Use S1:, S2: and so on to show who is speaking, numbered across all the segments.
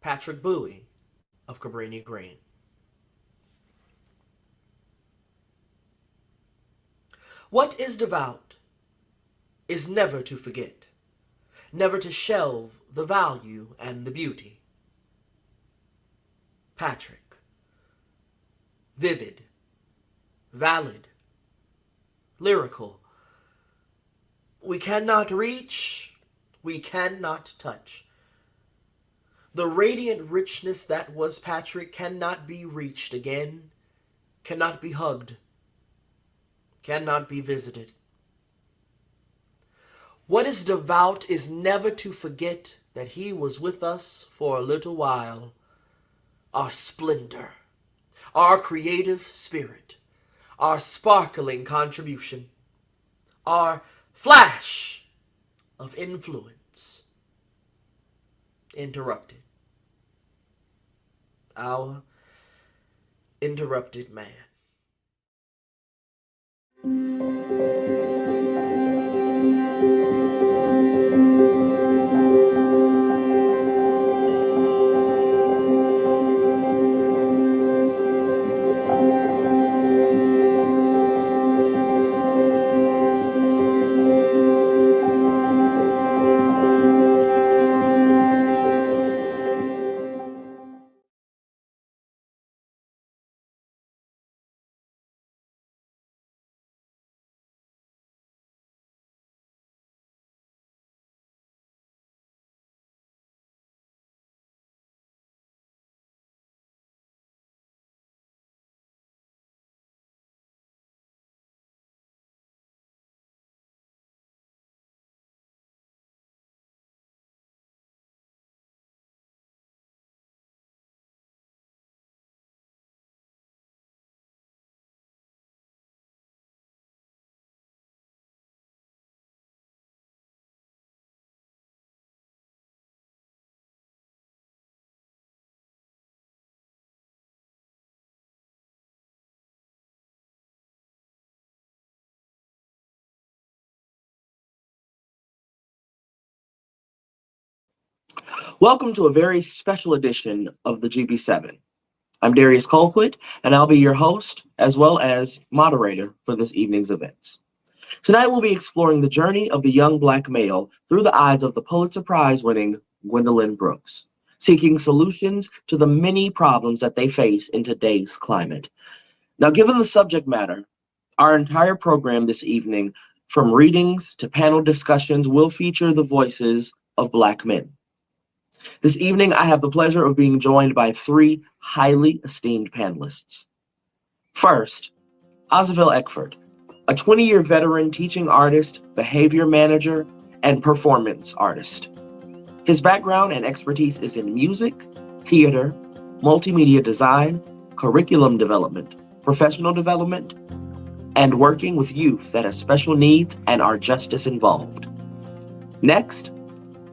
S1: Patrick Bowie of Cabrini Green. What is devout is never to forget, never to shelve the value and the beauty. Patrick. Vivid, valid, lyrical. We cannot reach, we cannot touch. The radiant richness that was Patrick cannot be reached again, cannot be hugged, cannot be visited. What is devout is never to forget that he was with us for a little while, our splendor, our creative spirit, our sparkling contribution, our flash of influence. Interrupted. Our interrupted man. Welcome to a very special edition of the GB7. I'm Darius Colquitt, and I'll be your host as well as moderator for this evening's events. Tonight we'll be exploring the journey of the young Black male through the eyes of the Pulitzer Prize-winning Gwendolyn Brooks, seeking solutions to the many problems that they face in today's climate. Now, given the subject matter, our entire program this evening, from readings to panel discussions, will feature the voices of Black men. This evening, I have the pleasure of being joined by three highly esteemed panelists. First, Ozivell Ecford, a 20-year veteran teaching artist, behavior manager, and performance artist. His background and expertise is in music, theater, multimedia design, curriculum development, professional development, and working with youth that have special needs and are justice involved. Next,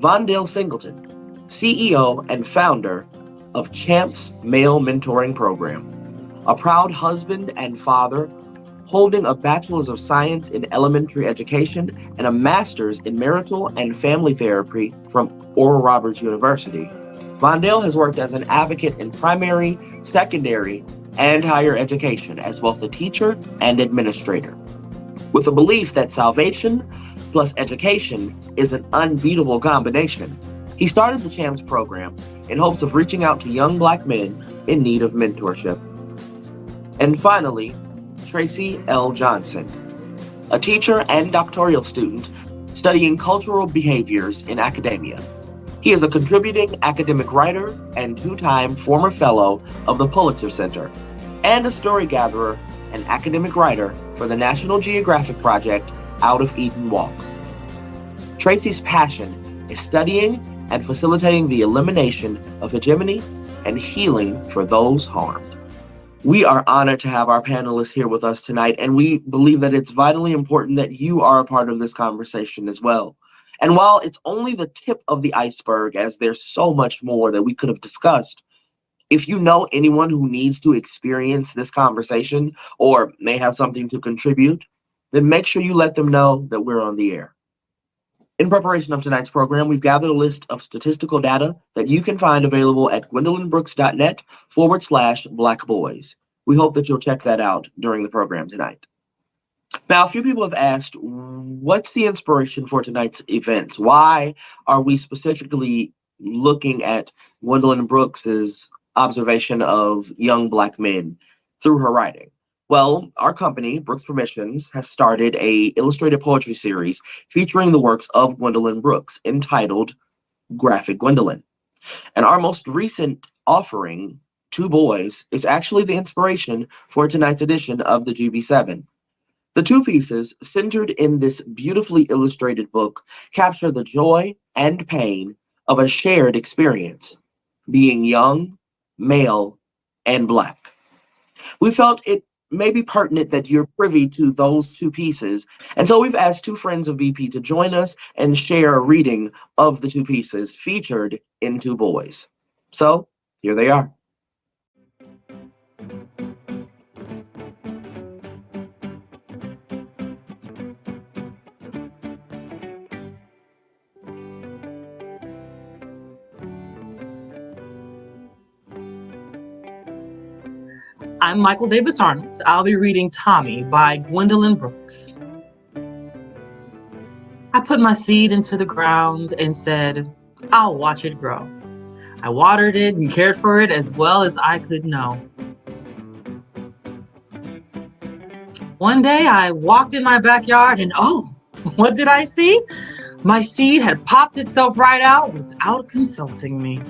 S1: Vondale Singleton, CEO and founder of C.H.A.M.P.S Male Mentoring Program, a proud husband and father holding a Bachelor's of Science in Elementary Education and a Master's in Marital and Family Therapy from Oral Roberts University. Vondale has worked as an advocate in primary, secondary, and higher education as both a teacher and administrator, with a belief that salvation plus education is an unbeatable combination. He started the C.H.A.M.P.S program in hopes of reaching out to young Black men in need of mentorship. And finally, Tracy L. Johnson, a teacher and doctoral student studying cultural behaviors in academia. He is a contributing academic writer and two-time former fellow of the Pulitzer Center and a story gatherer and academic writer for the National Geographic project Out of Eden Walk. Tracy's passion is studying and facilitating the elimination of hegemony and healing for those harmed. We are honored to have our panelists here with us tonight, and we believe that it's vitally important that you are a part of this conversation as well. And while it's only the tip of the iceberg, as there's so much more that we could have discussed, if you know anyone who needs to experience this conversation or may have something to contribute, then make sure you let them know that we're on the air. In preparation of tonight's program, we've gathered a list of statistical data that you can find available at gwendolynbrooks.net/Black Boys. We hope that you'll check that out during the program tonight. Now, a few people have asked, what's the inspiration for tonight's events? Why are we specifically looking at Gwendolyn Brooks's observation of young Black men through her writing? Well, our company, Brooks Permissions, has started a illustrated poetry series featuring the works of Gwendolyn Brooks entitled Graphic Gwendolyn. And our most recent offering, Two Boys, is actually the inspiration for tonight's edition of the GB7. The two pieces centered in this beautifully illustrated book capture the joy and pain of a shared experience, being young, male, and Black. We felt it may be pertinent that you're privy to those two pieces, and so we've asked two friends of BP to join us and share a reading of the two pieces featured in Two Boys. So, here they are.
S2: I'm Michael Davis Arnold. I'll be reading Tommy by Gwendolyn Brooks. I put my seed into the ground and said, I'll watch it grow. I watered it and cared for it as well as I could know. One day I walked in my backyard and oh, what did I see? My seed had popped itself right out without consulting me.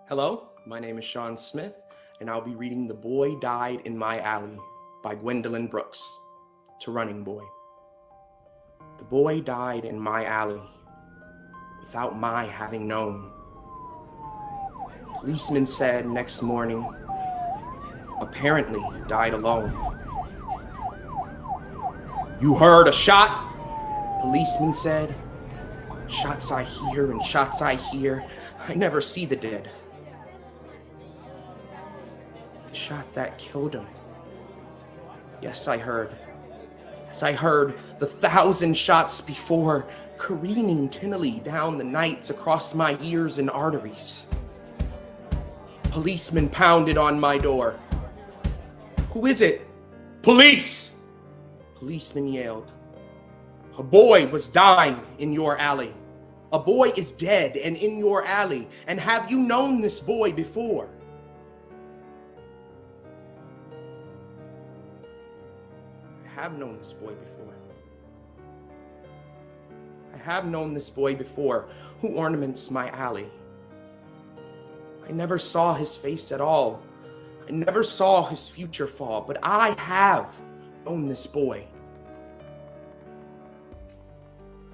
S3: Hello, my name is Sean Smith, and I'll be reading The Boy Died in My Alley by Gwendolyn Brooks to Running Boy. The boy died in my alley without my having known. Policeman said next morning, apparently died alone. You heard a shot? Policeman said. Shots I hear and shots I hear, I never see the dead. The shot that killed him. Yes, I heard. As I heard the 1,000 shots before, careening tinnily down the nights across my ears and arteries. Policeman pounded on my door. Who is it? Police! Policeman yelled. A boy was dying in your alley. A boy is dead and in your alley. And have you known this boy before? I have known this boy before. I have known this boy before who ornaments my alley. I never saw his face at all. I never saw his future fall, but I have known this boy.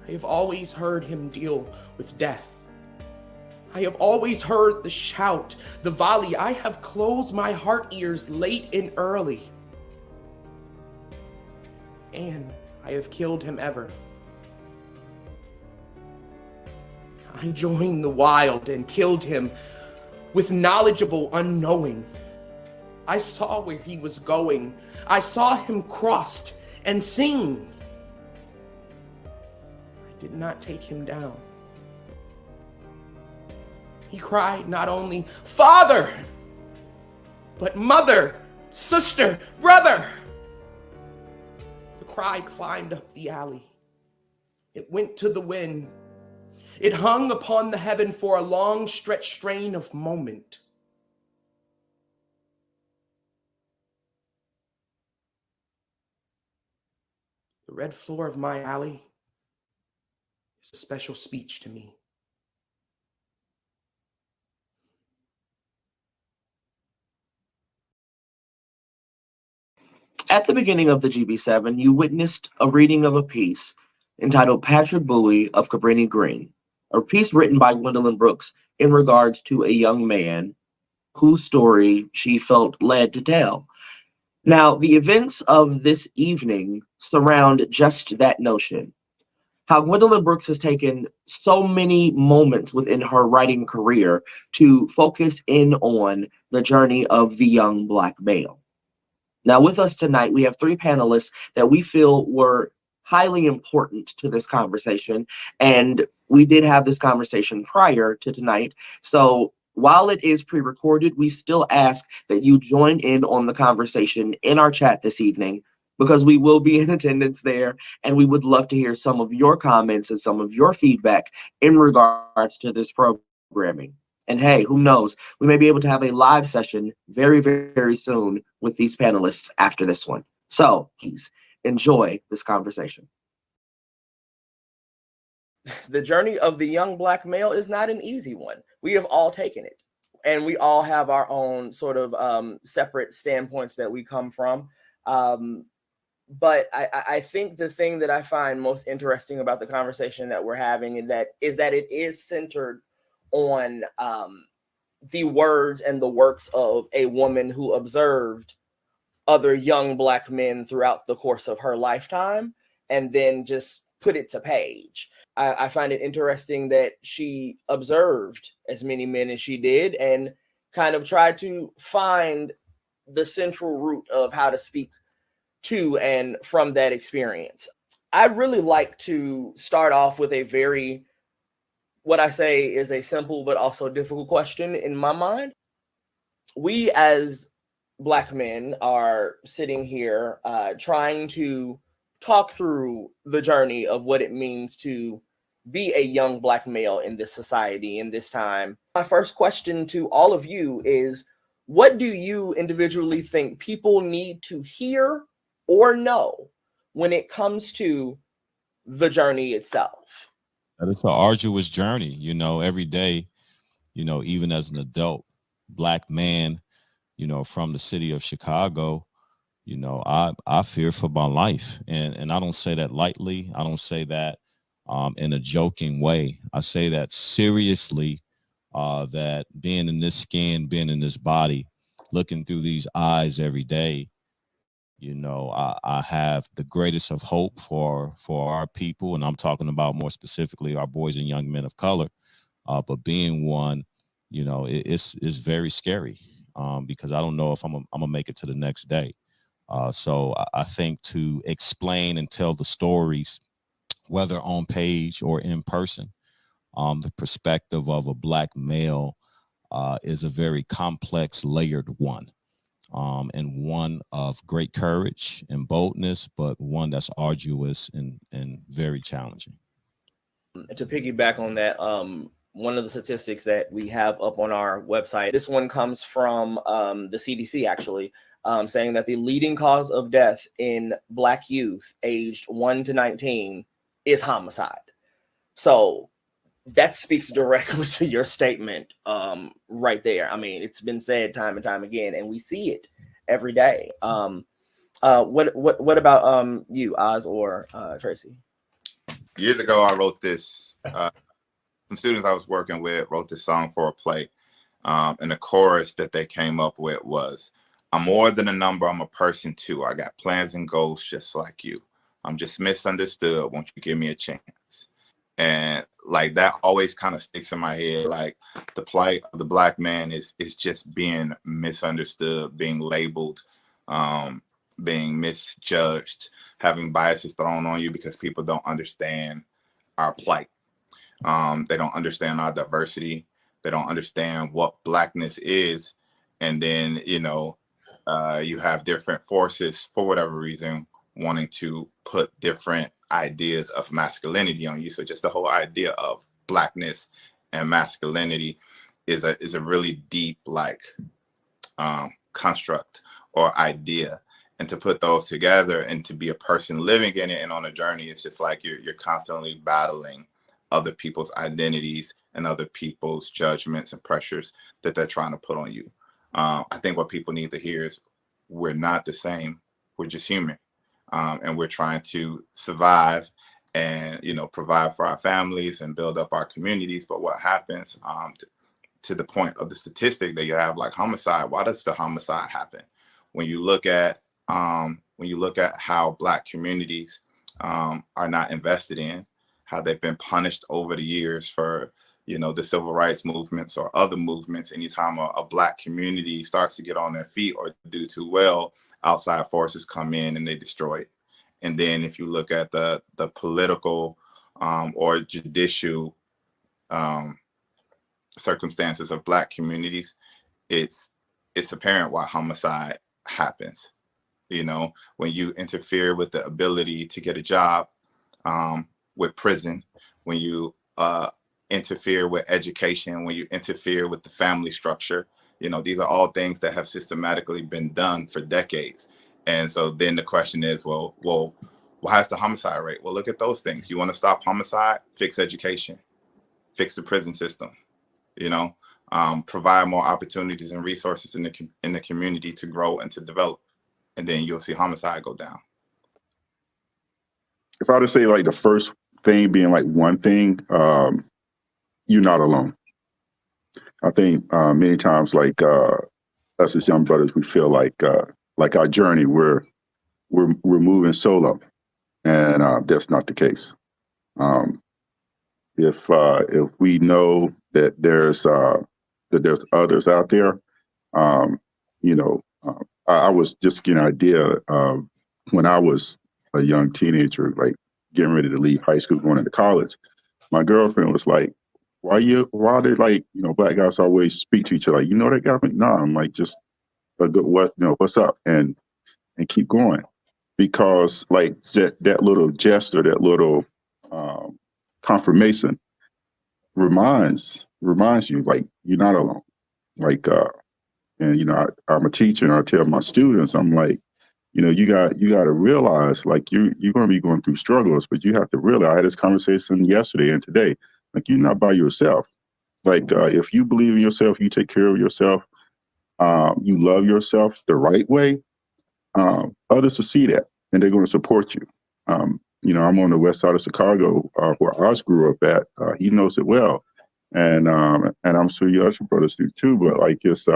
S3: I have always heard him deal with death. I have always heard the shout, the volley. I have closed my heart ears late and early. And I have killed him ever. I joined the wild and killed him with knowledgeable unknowing. I saw where he was going. I saw him crossed and seen. I did not take him down. He cried not only, Father, but mother, sister, brother. The cry climbed up the alley. It went to the wind. It hung upon the heaven for a long stretched strain of moment. The red floor of my alley is a special speech to me.
S1: At the beginning of the GB7, you witnessed a reading of a piece entitled Patrick Bowie of Cabrini Green, a piece written by Gwendolyn Brooks in regards to a young man whose story she felt led to tell. Now, the events of this evening surround just that notion. How Gwendolyn Brooks has taken so many moments within her writing career to focus in on the journey of the young Black male. Now, with us tonight, we have three panelists that we feel were highly important to this conversation. And we did have this conversation prior to tonight. So while it is pre-recorded, we still ask that you join in on the conversation in our chat this evening, because we will be in attendance there, and we would love to hear some of your comments and some of your feedback in regards to this programming. And hey, who knows? We may be able to have a live session very, very soon with these panelists after this one. So please enjoy this conversation.
S3: The journey of the young Black male is not an easy one. We have all taken it, and we all have our own sort of separate standpoints that we come from. But I think the thing that I find most interesting about the conversation that we're having is that it is centered on the words and the works of a woman who observed other young Black men throughout the course of her lifetime and then just put it to page. I find it interesting that she observed as many men as she did and kind of tried to find the central root of how to speak to and from that experience. I'd really like to start off with a very, what I say is a simple but also difficult question in my mind. We as Black men are sitting here trying to talk through the journey of what it means to be a young Black male in this society, in this time. My first question to all of you is, what do you individually think people need to hear or know when it comes to the journey itself?
S4: It's an arduous journey, every day, even as an adult Black man, from the city of Chicago, I fear for my life. And I don't say that lightly. I don't say that in a joking way. I say that seriously, that being in this skin, being in this body, looking through these eyes every day, I have the greatest of hope for our people. And I'm talking about more specifically our boys and young men of color. But being one, it's very scary because I don't know if I'm gonna make it to the next day. So I think to explain and tell the stories, whether on page or in person, the perspective of a Black male is a very complex, layered one. And one of great courage and boldness, but one that's arduous and very challenging.
S3: To piggyback on that, one of the statistics that we have up on our website, this one comes from the CDC actually, saying that the leading cause of death in Black youth aged 1 to 19 is homicide. So that speaks directly to your statement right there. I mean, it's been said time and time again, and we see it every day. What about you, Oz or Tracy?
S5: Years ago, I wrote this. Some students I was working with wrote this song for a play, and the chorus that they came up with was, "I'm more than a number, I'm a person too. I got plans and goals just like you. I'm just misunderstood. Won't you give me a chance?" And like that always kind of sticks in my head. Like the plight of the Black man is just being misunderstood, being labeled, being misjudged, having biases thrown on you because people don't understand our plight. They don't understand our diversity. They don't understand what Blackness is. And then, you have different forces for whatever reason wanting to put different ideas of masculinity on you. So just the whole idea of Blackness and masculinity is a really deep construct or idea. And to put those together and to be a person living in it and on a journey, it's just like you're constantly battling other people's identities and other people's judgments and pressures that they're trying to put on you. I think what people need to hear is we're not the same. We're just human. And we're trying to survive and, provide for our families and build up our communities. But what happens to the point of the statistic that you have, like homicide, why does the homicide happen? When you look at how Black communities are not invested in, how they've been punished over the years for, the civil rights movements or other movements, anytime a Black community starts to get on their feet or do too well, outside forces come in and they destroy it. And then if you look at the political or judicial circumstances of Black communities, it's apparent why homicide happens. You know, when you interfere with the ability to get a job, with prison, when you interfere with education, when you interfere with the family structure, you know, these are all things that have systematically been done for decades. And so then the question is, well, why is the homicide rate? Well, look at those things. You want to stop homicide? Fix education, fix the prison system, you know, provide more opportunities and resources in the community to grow and to develop. And then you'll see homicide go down.
S6: If I were to say like the first thing being like one thing, you're not alone. I think many times like us as young brothers, we feel like our journey, we're moving solo, and that's not the case. If we know that there's others out there, you know, I was just getting an idea when I was a young teenager, like getting ready to leave high school, going into college. My girlfriend was like, why they like, you know, Black guys always speak to each other like, you know that guy? No, I'm like, just a good what's up, and keep going, because like that little gesture, that little confirmation reminds you like you're not alone. Like and you know, I'm a teacher, and I tell my students, I'm like, you know, you got to realize like you're going to be going through struggles, but you have to realize, I had this conversation yesterday and today, like you're not by yourself. Like if you believe in yourself, you take care of yourself, you love yourself the right way, others will see that and they're going to support you. You know, I'm on the west side of Chicago, where Oz grew up at. He knows it well, and I'm sure your other brothers do too. But like it's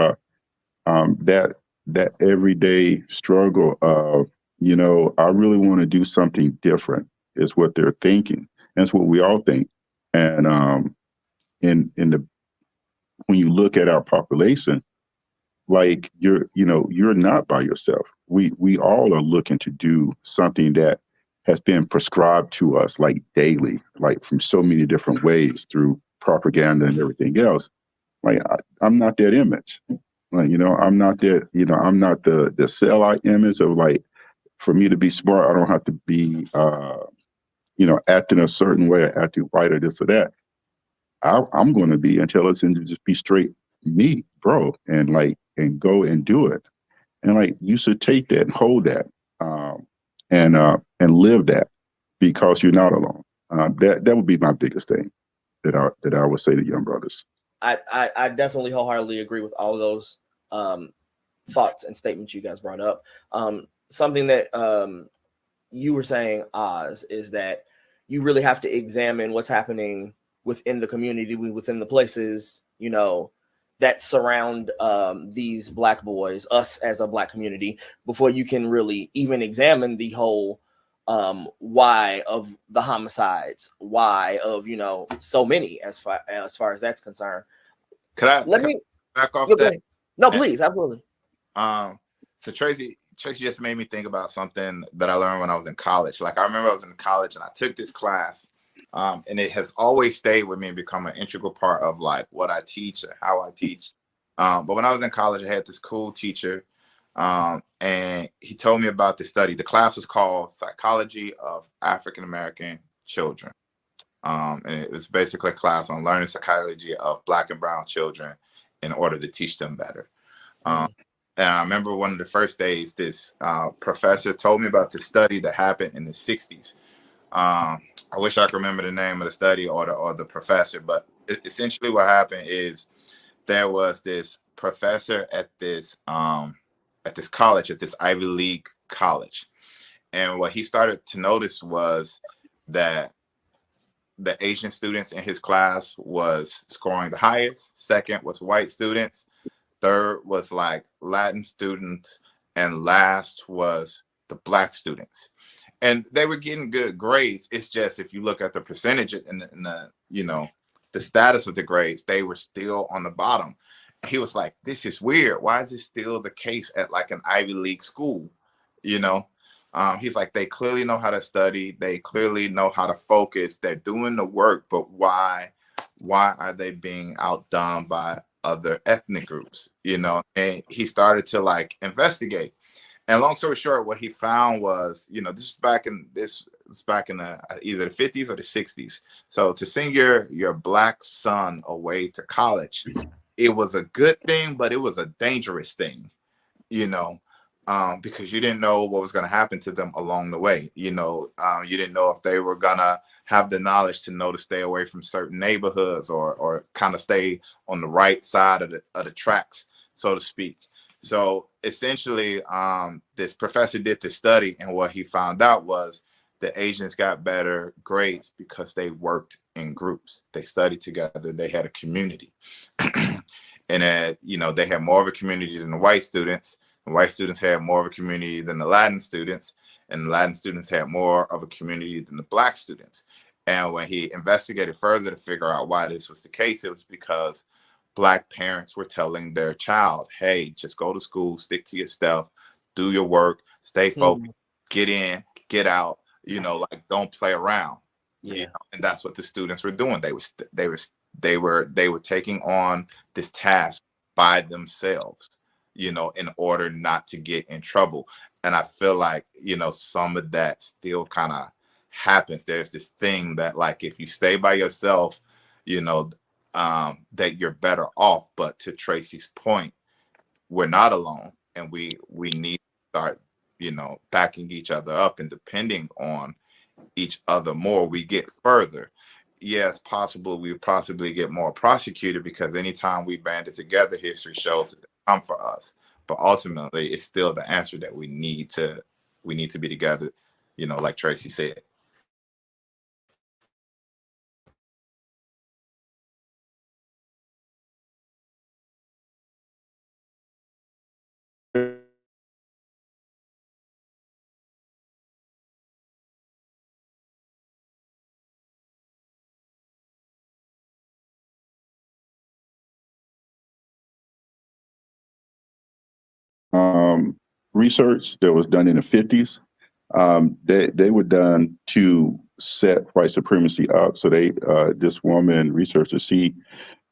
S6: that everyday struggle of, you know, I really want to do something different is what they're thinking. And it's what we all think. And when you look at our population, like you're not by yourself. We all are looking to do something that has been prescribed to us like daily, like from so many different ways through propaganda and everything else. Like I'm not that image. Like, you know, I'm not that, you know, I'm not the sellout image of like, for me to be smart, I don't have to be, you know, acting a certain way or acting right or this or that. I'm going to be intelligent to just be straight me, bro, and go and do it. And like, you should take that and hold that, and live that, because you're not alone. That would be my biggest thing that I would say to young brothers.
S1: I definitely wholeheartedly agree with all of those thoughts and statements you guys brought up. Something that you were saying, Oz, is that you really have to examine what's happening within the community, within the places, you know, that surround these Black boys, us as a Black community, before you can really even examine the whole why of the homicides, why of, you know, so many as far as that's concerned.
S5: Could I back off that?
S1: No, please, absolutely.
S5: So Tracy just made me think about something that I learned when I was in college. Like, I remember I was in college and I took this class, and it has always stayed with me and become an integral part of like what I teach and how I teach. But when I was in college, I had this cool teacher, and he told me about this study. The class was called Psychology of African American Children. And it was basically a class on learning psychology of Black and brown children in order to teach them better. And I remember one of the first days, this professor told me about this study that happened in the 60s. I wish I could remember the name of the study or the professor, but essentially what happened is there was this professor at this college, at this Ivy League college. And what he started to notice was that the Asian students in his class was scoring the highest. Second was white students. Third was like Latin students. And last was the Black students. And they were getting good grades. It's just, if you look at the percentage and the you know, the status of the grades, they were still on the bottom. He was like, this is weird. Why is this still the case at like an Ivy League school? You know, he's like, they clearly know how to study. They clearly know how to focus. They're doing the work, but why are they being outdone by other ethnic groups? You know, and he started to like investigate. And long story short, what he found was, you know, this is back in the either the 50s or the 60s. So to send your black son away to college, it was a good thing, but it was a dangerous thing, you know, because you didn't know what was going to happen to them along the way. You know, you didn't know if they were going to have the knowledge to know to stay away from certain neighborhoods or kind of stay on the right side of the tracks, so to speak. So essentially, this professor did this study, and what he found out was the Asians got better grades because they worked in groups. They studied together. They had a community. And you know, they had more of a community than the white students. The white students had more of a community than the Latin students, and the Latin students had more of a community than the black students. And when he investigated further to figure out why this was the case, it was because black parents were telling their child, hey, just go to school, stick to your stuff, do your work, stay focused, get in, get out, you know, like don't play around.
S1: Yeah.
S5: You know? And that's what the students were doing. They were taking on this task by themselves, you know, in order not to get in trouble. And I feel like, you know, some of that still kind of happens. There's this thing that like if you stay by yourself, you know, that you're better off. But to Tracy's point, we're not alone, and we need to start, you know, backing each other up and depending on each other more. We get further. Yes, possible we possibly get more prosecuted because anytime we band it together, history shows that they come for us. But ultimately, it's still the answer that we need to be together, you know, like Tracy said.
S6: Research that was done in the 50s, they were done to set white supremacy up. So this woman researcher, she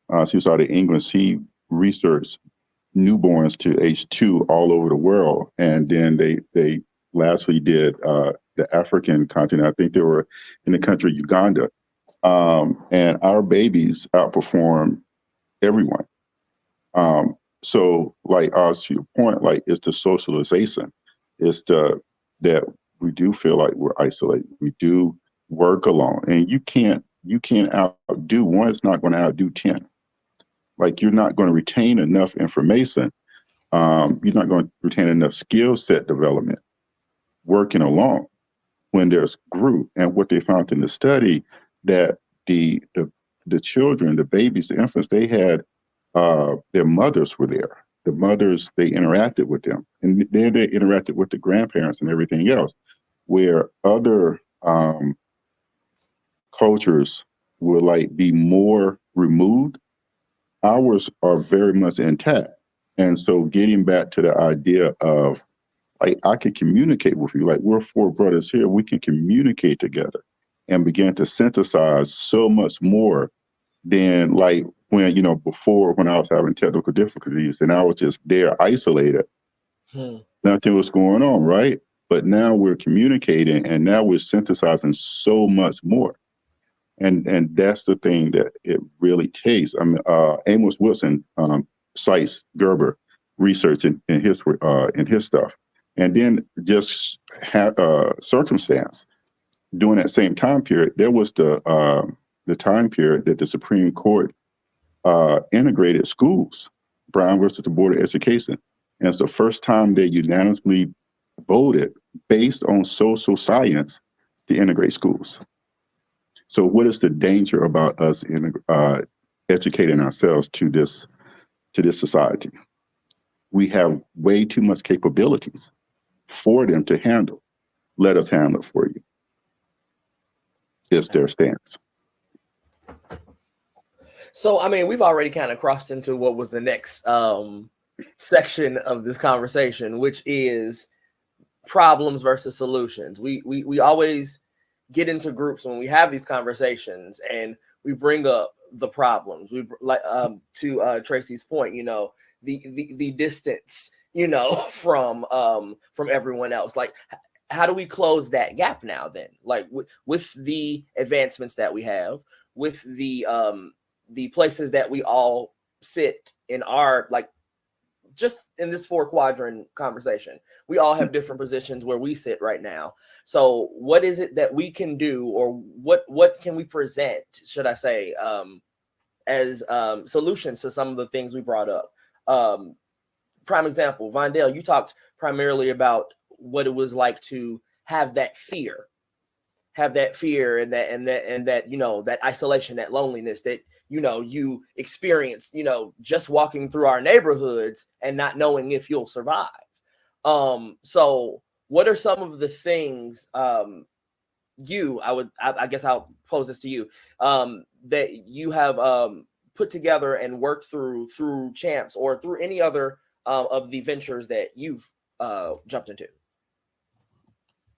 S6: was out of England. She researched newborns to age 2 all over the world, and then they lastly did the African continent. I think they were in the country Uganda, and our babies outperform everyone. So, like, to your point, like, it's the socialization. It's that we do feel like we're isolated. We do work alone, and you can't outdo one. It's not going to outdo 10. Like, you're not going to retain enough information. You're not going to retain enough skill set development working alone when there's group. And what they found in the study that the children, the babies, the infants, they had their mothers were there. The mothers, they interacted with them, and then they interacted with the grandparents and everything else. Where other cultures will like be more removed, ours are very much intact. And so, getting back to the idea of like I can communicate with you, like we're 4 brothers here, we can communicate together and begin to synthesize so much more than like when, you know, before when I was having technical difficulties and I was just there isolated, nothing was going on, right? But now we're communicating and now we're synthesizing so much more. And that's the thing that it really takes. I mean, Amos Wilson cites Gerber research in his stuff. And then just circumstance during that same time period, there was the time period that the Supreme Court integrated schools, Brown versus the Board of Education. And it's the first time they unanimously voted based on social science to integrate schools. So what is the danger about us educating ourselves to this society? We have way too much capabilities for them to handle. Let us handle it for you. It's their stance.
S1: So, I mean, we've already kind of crossed into what was the next section of this conversation, which is problems versus solutions. We always get into groups when we have these conversations, and we bring up the problems. We like to Tracy's point, you know, the distance, you know, from everyone else. Like, how do we close that gap now? Then, like with the advancements that we have, with the places that we all sit in our, like, just in this 4-quadrant conversation, we all have different positions where we sit right now. So what is it that we can do, or what can we present, should I say, as solutions to some of the things we brought up? Prime example, Vondale, you talked primarily about what it was like to have that fear, and that you know, that isolation, that loneliness that, you know, you experience, you know, just walking through our neighborhoods and not knowing if you'll survive. So what are some of the things I guess I'll pose this to you, that you have put together and worked through C.H.A.M.P.S or through any other of the ventures that you've jumped into?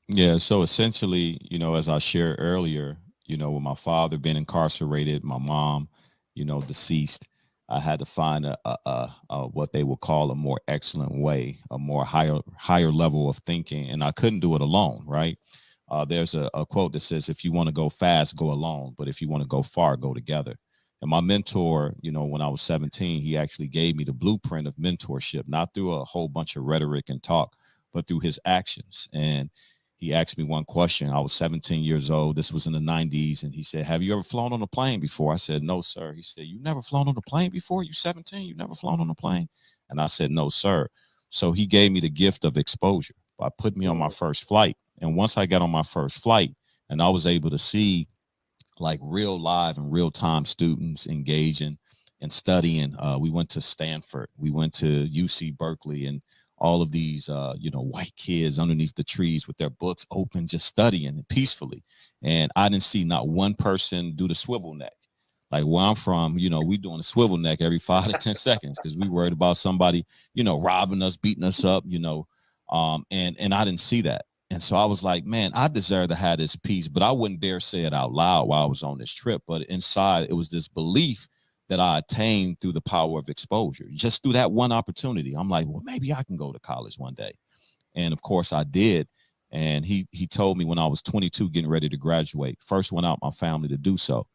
S4: Yeah, so essentially, you know, as I shared earlier, you know, with my father being incarcerated, my mom, you know, deceased, I had to find a what they would call a more excellent way, a more higher level of thinking, and I couldn't do it alone, right? There's a quote that says, "If you want to go fast, go alone, but if you want to go far, go together." And my mentor, you know, when I was 17, he actually gave me the blueprint of mentorship, not through a whole bunch of rhetoric and talk, but through his actions. And he asked me one question. I was 17 years old. This was in the 90s. And he said, "Have you ever flown on a plane before?" I said, "No, sir." He said, "You've never flown on a plane before? You 17, you've never flown on a plane?" And I said, "No, sir." So he gave me the gift of exposure by putting me on my first flight. And once I got on my first flight and I was able to see like real live and real time students engaging and studying, we went to Stanford, we went to UC Berkeley, and all of these, you know, white kids underneath the trees with their books open, just studying peacefully. And I didn't see not one person do the swivel neck. Like where I'm from, you know, we doing a swivel neck every 5 to 10 seconds because we worried about somebody, you know, robbing us, beating us up, you know, and I didn't see that. And so I was like, man, I deserve to have this peace, but I wouldn't dare say it out loud while I was on this trip. But inside, it was this belief that I attained through the power of exposure, just through that one opportunity. I'm like, well, maybe I can go to college one day. And of course I did. And he told me when I was 22, getting ready to graduate, first one out my family to do so.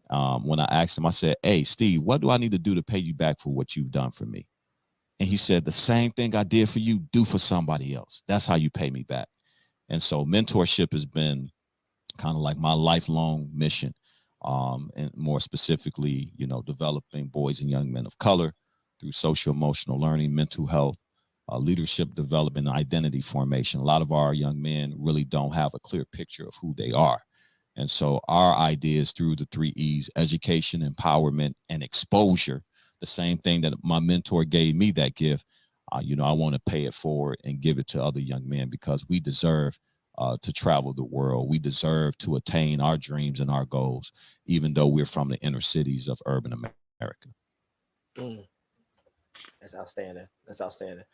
S4: When I asked him, I said, "Hey, Steve, what do I need to do to pay you back for what you've done for me?" And he said, "The same thing I did for you, do for somebody else. That's how you pay me back." And so mentorship has been kind of like my lifelong mission. And more specifically, you know, developing boys and young men of color through social emotional learning, mental health, leadership development, and identity formation. A lot of our young men really don't have a clear picture of who they are. And so our idea is through the 3 E's: education, empowerment, and exposure. The same thing that my mentor gave me that gift. You know, I want to pay it forward and give it to other young men because we deserve to travel the world. We deserve to attain our dreams and our goals, even though we're from the inner cities of urban America.
S1: That's outstanding. That's outstanding.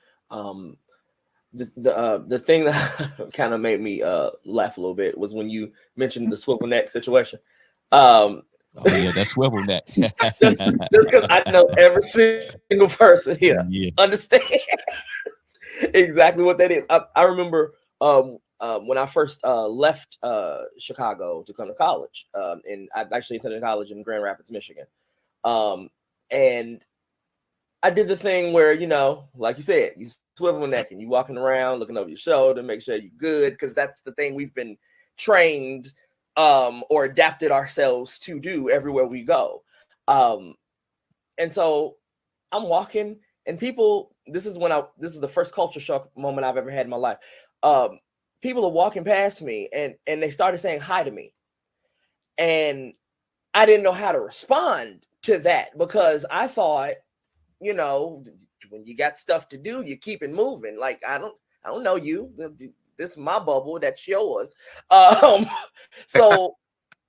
S1: The thing that kind of made me laugh a little bit was when you mentioned the swivel neck situation.
S4: Oh yeah, that's swivel neck.
S1: just because I know every single person here understands exactly what that is. I remember when I first left Chicago to come to college, and I actually attended college in Grand Rapids, Michigan. And I did the thing where, you know, like you said, you swivel neck and you walking around looking over your shoulder, make sure you're good, because that's the thing we've been trained or adapted ourselves to do everywhere we go. And so I'm walking, and people, this is the first culture shock moment I've ever had in my life. People are walking past me and they started saying hi to me. And I didn't know how to respond to that because I thought, you know, when you got stuff to do, you keep it moving. Like, I don't know you. This is my bubble. That's yours. So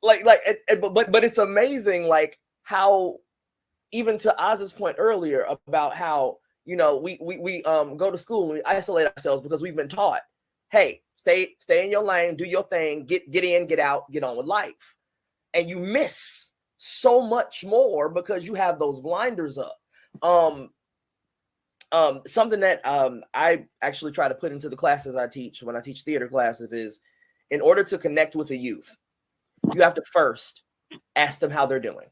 S1: like, but it's amazing, like how even to Oz's point earlier about how, you know, we go to school and we isolate ourselves because we've been taught, hey, stay in your lane, do your thing, get in, get out, get on with life. And you miss so much more because you have those blinders up. Something that I actually try to put into the classes I teach when I teach theater classes is, in order to connect with a youth, you have to first ask them how they're doing.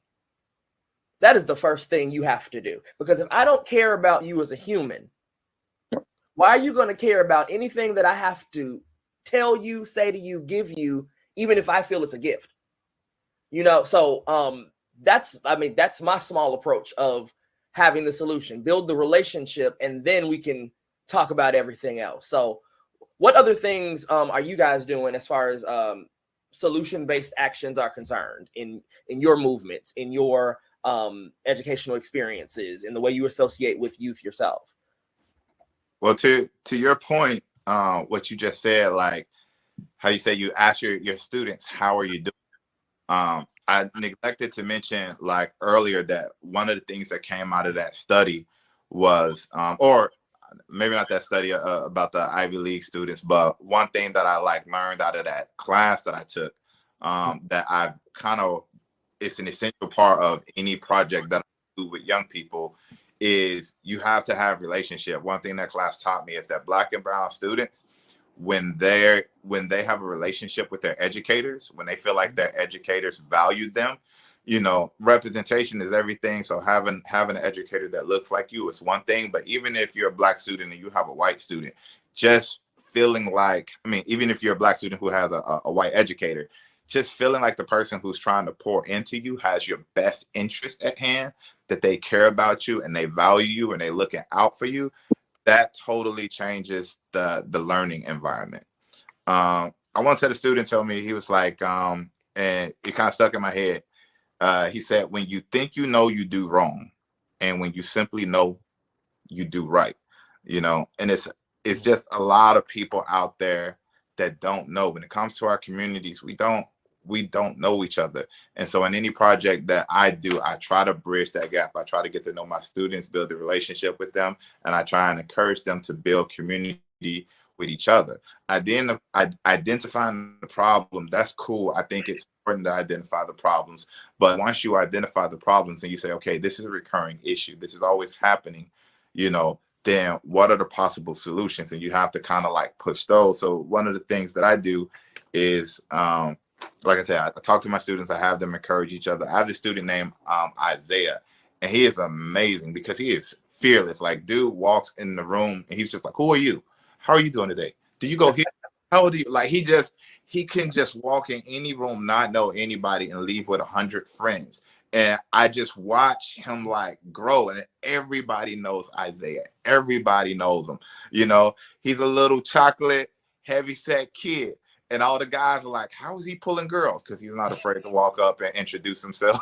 S1: That is the first thing you have to do. Because if I don't care about you as a human, why are you going to care about anything that I have to tell you, say to you, give you, even if I feel it's a gift? You know, so that's my small approach of having the solution. Build the relationship, and then we can talk about everything else. So what other things are you guys doing as far as solution-based actions are concerned in your movements, in your educational experiences, in the way you associate with youth yourself?
S5: Well, to your point, what you just said, like how you say you ask your students, how are you doing? I neglected to mention like earlier that one of the things that came out of that study was, or maybe not that study about the Ivy League students, but one thing that I like learned out of that class that I took, that I've kind of, it's an essential part of any project that I do with young people, is you have to have relationship. One thing that class taught me is that Black and brown students, when they have a relationship with their educators, when they feel like their educators value them, you know, representation is everything. So having an educator that looks like you is one thing, but even if you're a Black student and you have a white student, just feeling like, I mean, even if you're a Black student who has a white educator, just feeling like the person who's trying to pour into you has your best interest at hand, that they care about you and they value you and they're looking out for you, that totally changes the learning environment. I once had a student tell me, he was like, and it kind of stuck in my head. He said, when you think you know, you do wrong. And when you simply know, you do right. You know, and it's just a lot of people out there that don't know. When it comes to our communities, we don't know each other. And so in any project that I do, I try to bridge that gap. I try to get to know my students, build a relationship with them, and I try and encourage them to build community with each other. Identifying the problem, that's cool. I think it's important to identify the problems. But once you identify the problems and you say, okay, this is a recurring issue, this is always happening, you know, then what are the possible solutions? And you have to kind of like push those. So one of the things that I do is, like I said, I talk to my students, I have them encourage each other. I have this student named Isaiah, and he is amazing because he is fearless. Like, dude walks in the room and he's just like, who are you? How are you doing today? Do you go here? How old are you? Like, he can just walk in any room, not know anybody, and leave with 100 friends. And I just watch him like grow, and everybody knows Isaiah. Everybody knows him. You know, he's a little chocolate, heavy-set kid. And all the guys are like, how is he pulling girls? Because he's not afraid to walk up and introduce himself.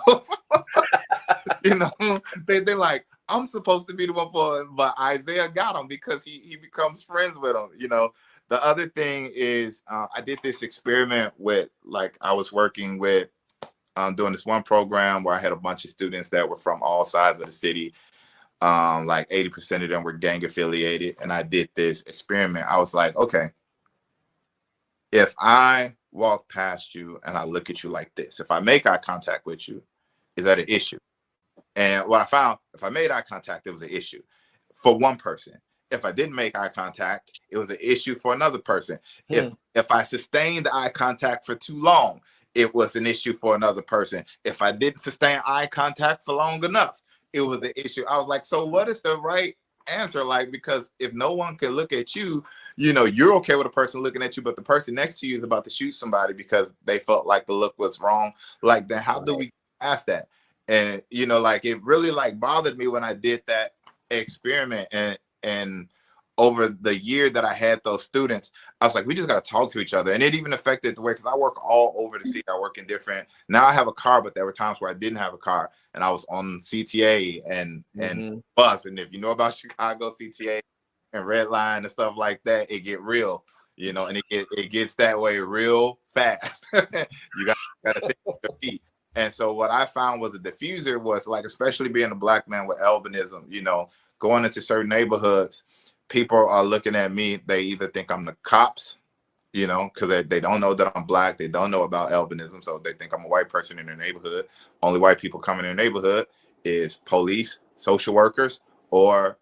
S5: You know, they're like, I'm supposed to be the one for him, but Isaiah got him because he becomes friends with him. You know, the other thing is I did this experiment with, like, I was working with doing this one program where I had a bunch of students that were from all sides of the city. Like 80% of them were gang affiliated. And I did this experiment. I was like, okay, if I walk past you and I look at you like this, if I make eye contact with you, is that an issue? And what I found, if I made eye contact, it was an issue for one person. If I didn't make eye contact, it was an issue for another person. If I sustained eye contact for too long, it was an issue for another person. If I didn't sustain eye contact for long enough, it was an issue. I was like, so what is the right answer? Like, because if no one can look at you, you know, you're okay with a person looking at you, but the person next to you is about to shoot somebody because they felt like the look was wrong. Like, then how do we ask that? And, you know, like, it really like bothered me when I did that experiment. And over the year that I had those students, I was like, we just got to talk to each other. And it even affected the way, because I work all over the city. I work in different, now I have a car, but there were times where I didn't have a car and I was on CTA and bus. And if you know about Chicago, CTA and Red Line and stuff like that, it get real, and it gets that way real fast. You got to think with your feet. And so what I found was a diffuser was like, especially being a black man with albinism, you know, going into certain neighborhoods, people are looking at me. They either think I'm the cops, you know, because they don't know that I'm black. They don't know about albinism. So they think I'm a white person in their neighborhood. Only white people coming in their neighborhood is police, social workers, or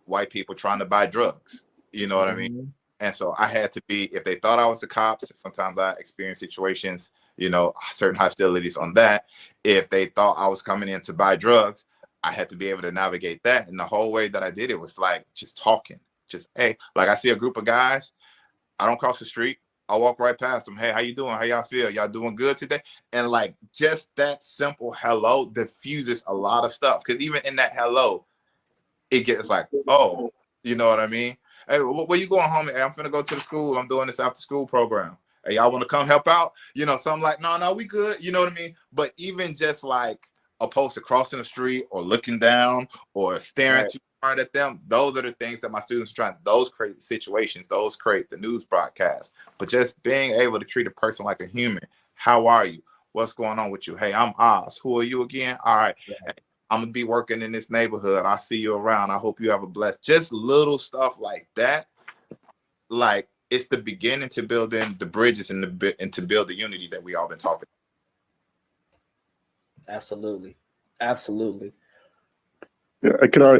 S5: white people trying to buy drugs. You know what I mean? And so I had to be, if they thought I was the cops, sometimes I experienced situations, you know, certain hostilities on that. If they thought I was coming in to buy drugs, I had to be able to navigate that. And the whole way that I did it was like just talking, just, hey, like I see a group of guys, I don't cross the street. I walk right past them. Hey, how you doing? How y'all feel? Y'all doing good today? And like just that simple hello diffuses a lot of stuff. Because even in that hello, it gets like, oh, you know what I mean? Hey, where you going, homie? Hey, I'm finna go to the school. I'm doing this after school program. Hey, y'all want to come help out? You know, so I'm like, no, we good. You know what I mean? But even just like opposed to crossing the street or looking down or staring too hard at them, those are the things that my students are trying. Those create situations. Those create the news broadcast. But just being able to treat a person like a human. How are you? What's going on with you? Hey, I'm Oz. Who are you again? All right. I'm gonna be working in this neighborhood. I'll see you around. I hope you have a blessed. Just little stuff like that. Like it's the beginning to build in the bridges and to build the unity that we all been talking
S7: about. Absolutely.
S6: Yeah, can I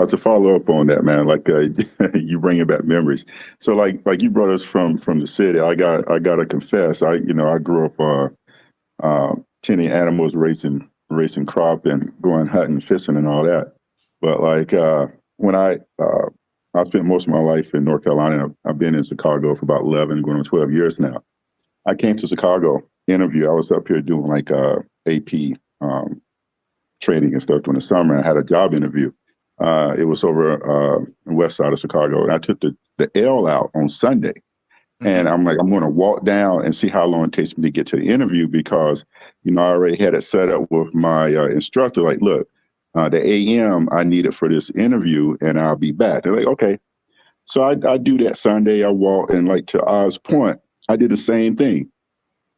S6: to follow up on that, man? Like you bringing back memories. So like you brought us from the city. I gotta confess. I grew up tending animals, racing crop, and going hunting, fishing, and all that. But like when I spent most of my life in North Carolina. I've been in Chicago for about 11, going on 12 years now. I came to Chicago interview. I was up here doing like AP training and stuff during the summer. I had a job interview. It was over the west side of Chicago, and I took the L out on Sunday. And I'm like, I'm going to walk down and see how long it takes me to get to the interview because, I already had it set up with my instructor. Like, look, the AM I needed for this interview, and I'll be back. They're like, okay. So I do that Sunday. I walk, and like to Oz's point, I did the same thing.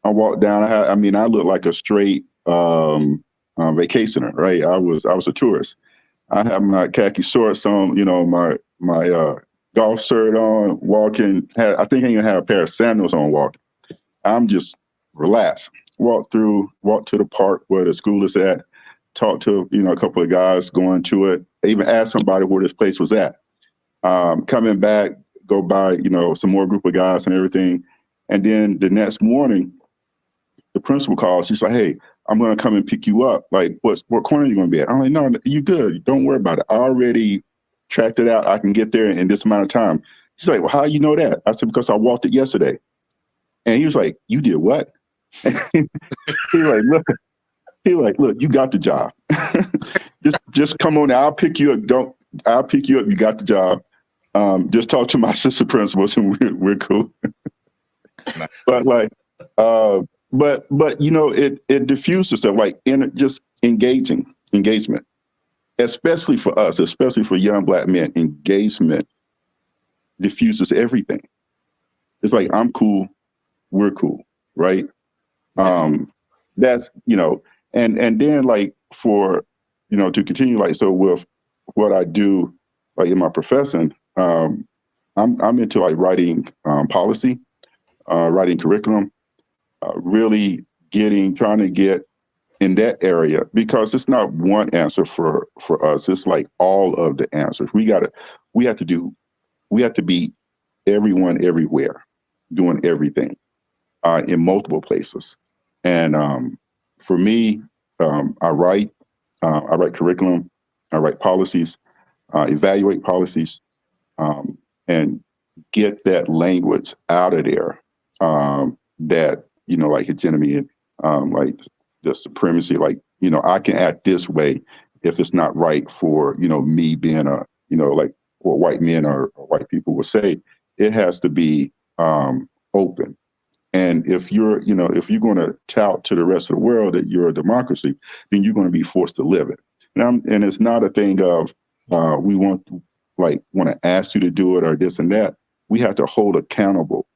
S6: I walked down. I look like a straight vacationer, right? I was a tourist. I have my khaki shorts on, my golf shirt on, walking. I think I even had a pair of sandals on walking. I'm just relaxed. Walk to the park where the school is at, talk to, a couple of guys going to it, even ask somebody where this place was at. Coming back, go by, some more group of guys and everything. And then the next morning, the principal calls. She's like, hey, I'm going to come and pick you up. Like, what corner are you going to be at? I'm like, no, you good. Don't worry about it. I already tracked it out. I can get there in this amount of time. She's like, well, how do you know that? I said, because I walked it yesterday. And he was like, you did what? He was like, look, you got the job. just come on. I'll pick you up. I'll pick you up. You got the job. Just talk to my assistant principals and we're cool. But like, but it diffuses stuff like just engagement, especially for us, especially for young Black men. Engagement diffuses everything. It's like, I'm cool, we're cool, right? That's and then like for to continue, like, so with what I do like in my profession, I'm into like writing policy, writing curriculum, really trying to get in that area, because it's not one answer for us. It's like all of the answers. We have to be everyone everywhere, doing everything in multiple places. And for me, I write curriculum, I write policies, evaluate policies, and get that language out of there. That like hegemony, like the supremacy, like I can act this way if it's not right for me being a like what white men or white people will say. It has to be open. And if you're going to tout to the rest of the world that you're a democracy, then you're going to be forced to live it. And it's not a thing of we want to ask you to do it or this and that. We have to hold accountable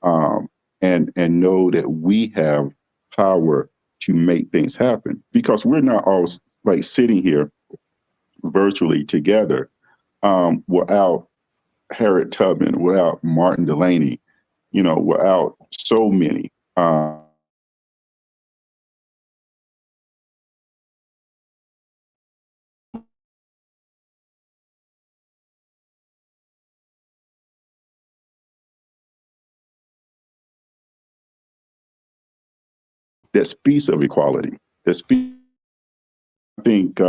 S6: and know that we have power to make things happen, because we're not all like sitting here virtually together without Harriet Tubman, without Martin Delaney, without so many. That speaks of equality. That speaks. I think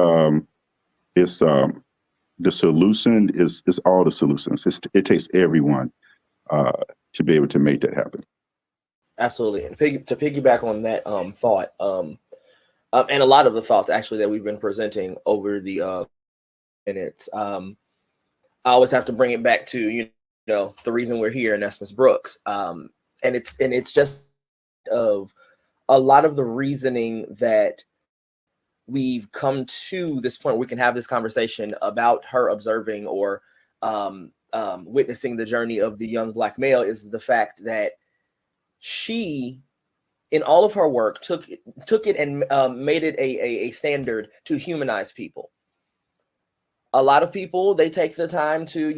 S6: it's the solution is all the solutions. It takes everyone to be able to make that happen.
S7: Absolutely. And to piggyback on that thought, and a lot of the thoughts actually that we've been presenting over the minutes, I always have to bring it back to the reason we're here, and that's Ms. Brooks. And it's just of a lot of the reasoning that we've come to this point where we can have this conversation about her observing or witnessing the journey of the young Black male is the fact that she, in all of her work, took it and made it a standard to humanize people. A lot of people, they take the time to,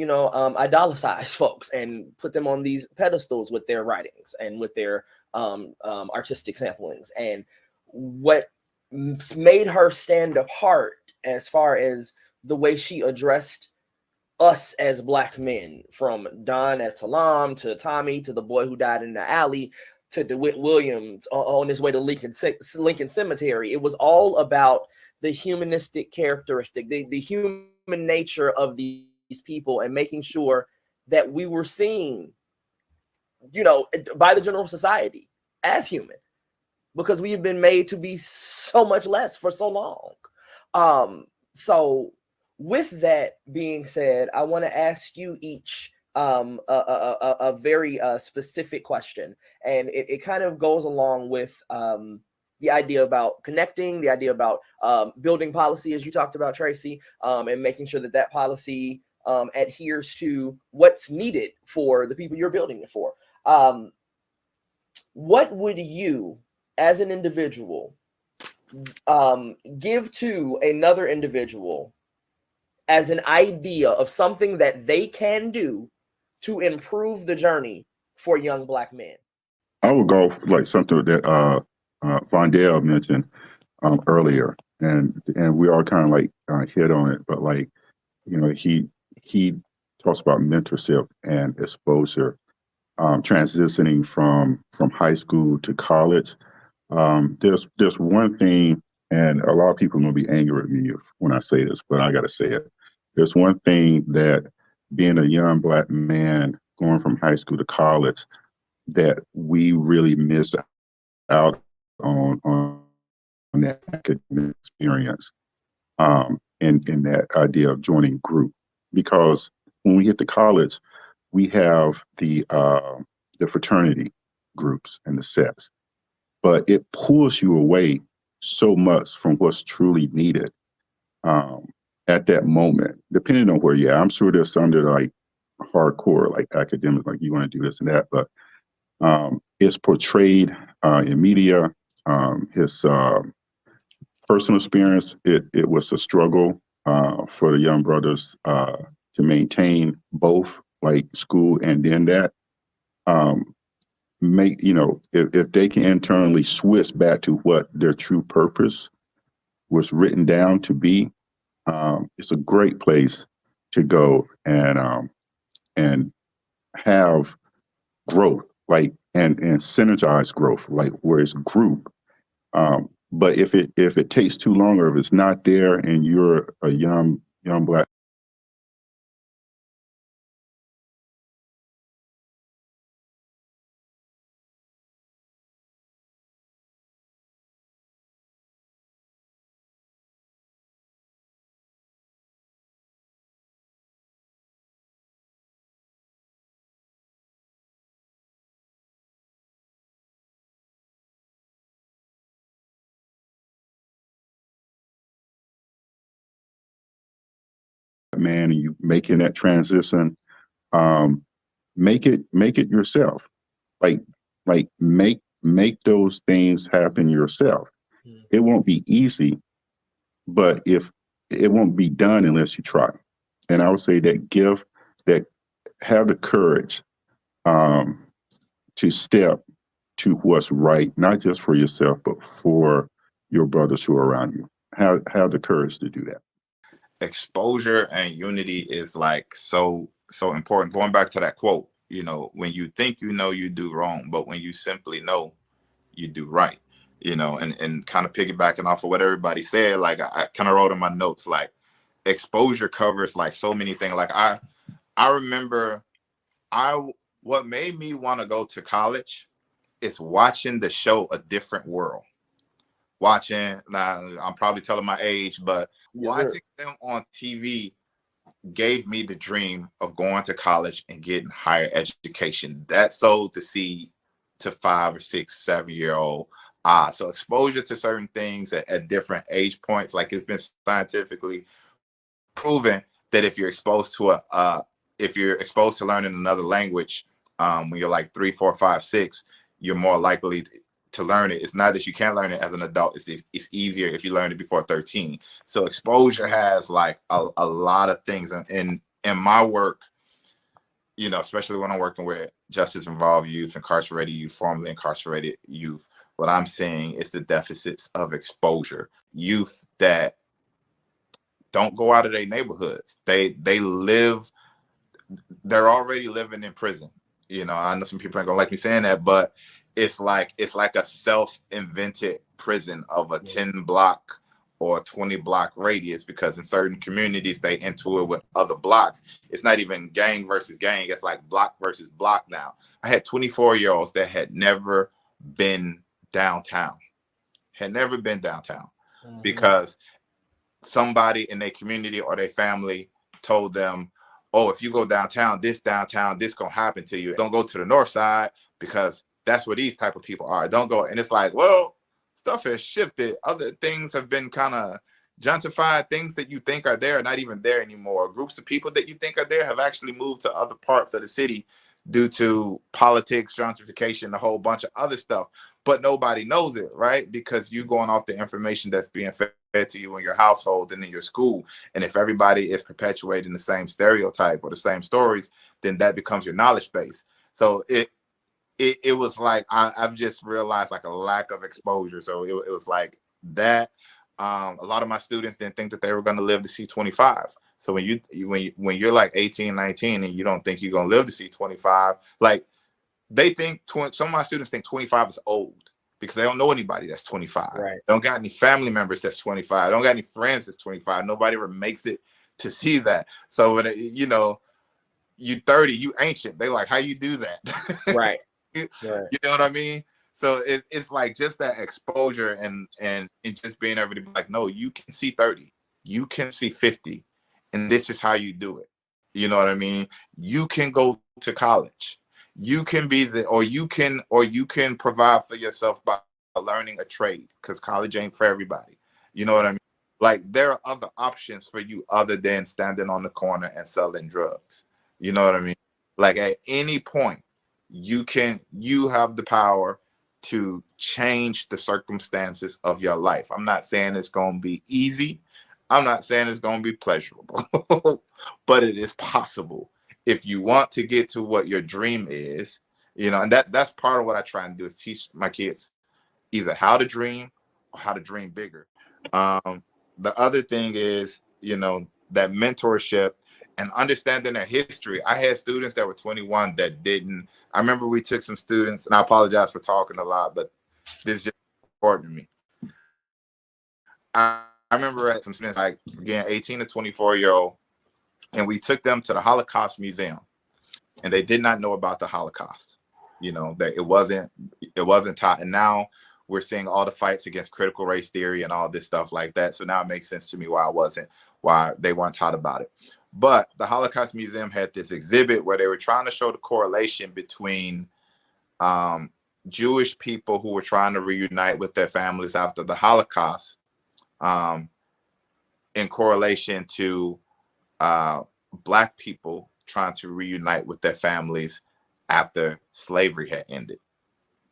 S7: idolize folks and put them on these pedestals with their writings and with their artistic samplings. And what made her stand apart as far as the way she addressed us as Black men, from Don at Salam to Tommy to the boy who died in the alley to DeWitt Williams on his way to Lincoln Cemetery. It was all about the humanistic characteristic, the human nature of these people, and making sure that we were seen, by the general society as human, because we have been made to be so much less for so long. So with that being said, I want to ask you each a very specific question, and it kind of goes along with the idea about connecting, the idea about building policy, as you talked about, Tracy, and making sure that policy adheres to what's needed for the people you're building it for. What would you, as an individual, give to another individual as an idea of something that they can do to improve the journey for young Black men?
S6: I would go like something that Vondale mentioned earlier, and we all kind of like hit on it, but like, he talks about mentorship and exposure, transitioning from high school to college. There's one thing, and a lot of people will be angry at me when I say this, but I got to say it. There's one thing that being a young Black man going from high school to college that we really miss out on that academic experience, in that idea of joining group. Because when we get to college, we have the fraternity groups and the sets, but it pulls you away so much from what's truly needed at that moment, depending on where you're at. I'm sure there's some that are like hardcore, like academic, like you want to do this and that, but it's portrayed in media. His personal experience, it was a struggle for the young brothers to maintain both, like school and then that. If they can internally switch back to what their true purpose was written down to be, it's a great place to go and have growth, like and synergize growth, like where it's group. But if it takes too long, or if it's not there, and you're a young Black man, and you making that transition, make it yourself. Like make those things happen yourself. It won't be easy, but if it won't be done unless you try. And I would say that have the courage um, to step to what's right, not just for yourself, but for your brothers who are around you. Have the courage to do that.
S5: Exposure and unity is like so important. Going back to that quote, when you think you do wrong, but when you simply know, you do right. And kind of piggybacking off of what everybody said, like I kind of wrote in my notes, like exposure covers like so many things. Like I remember what made me want to go to college is watching the show A Different World. Watching, now I'm probably telling my age, but watching them on TV gave me the dream of going to college and getting higher education. That sowed the seed to 5 or 6, 7-year-old. So exposure to certain things at different age points, like it's been scientifically proven that if you're exposed to learning another language, when you're like 3, 4, 5, 6, you're more likely to learn it. It's not that you can't learn it as an adult. It's easier if you learn it before 13. So exposure has like a lot of things in my work, especially when I'm working with justice involved youth, incarcerated youth, formerly incarcerated youth. What I'm seeing is the deficits of exposure. Youth that don't go out of their neighborhoods. They're already living in prison. I know some people ain't gonna like me saying that, but it's like a self-invented prison of a 10-block or 20-block radius, because in certain communities they enter it with other blocks. It's not even gang versus gang, it's like block versus block now. I had 24-year-olds that had never been downtown, because somebody in their community or their family told them, oh, if you go downtown, this gonna happen to you. Don't go to the north side because that's where these type of people are. Don't go. And it's like, well, stuff has shifted. Other things have been kind of gentrified. Things that you think are there are not even there anymore. Groups of people that you think are there have actually moved to other parts of the city due to politics, gentrification, a whole bunch of other stuff. But nobody knows it, right? Because you're going off the information that's being fed to you in your household and in your school. And if everybody is perpetuating the same stereotype or the same stories, then that becomes your knowledge base. So it was like I've just realized like a lack of exposure. So it was like that. A lot of my students didn't think that they were going to live to see 25. So when you're like 18, 19 and you don't think you're going to live to see 25, like they think some of my students think 25 is old because they don't know anybody that's 25.
S7: Right.
S5: Don't got any family members that's 25. Don't got any friends that's 25. Nobody ever makes it to see that. So when you 30, you ancient. They like, how you do that?
S7: Right.
S5: You know what I mean? So it's like just that exposure and just being able to be like, no, you can see 30, you can see 50, and this is how you do it. You know what I mean? You can go to college. You can be or you can provide for yourself by learning a trade, because college ain't for everybody. You know what I mean? Like there are other options for you other than standing on the corner and selling drugs. You know what I mean? Like at any point, you have the power to change the circumstances of your life. I'm not saying it's going to be easy. I'm not saying it's going to be pleasurable, but it is possible if you want to get to what your dream is, and that's part of what I try and do is teach my kids either how to dream or how to dream bigger. The other thing is, that mentorship and understanding their history. I had students that were 21 that didn't. I remember we took some students, and I apologize for talking a lot, but this is just important to me. I remember at some students, like, again, 18 to 24-year-old, and we took them to the Holocaust Museum, and they did not know about the Holocaust. That it wasn't taught. And now we're seeing all the fights against critical race theory and all this stuff like that. So now it makes sense to me why they weren't taught about it. But the Holocaust Museum had this exhibit where they were trying to show the correlation between Jewish people who were trying to reunite with their families after the Holocaust, in correlation to Black people trying to reunite with their families after slavery had ended.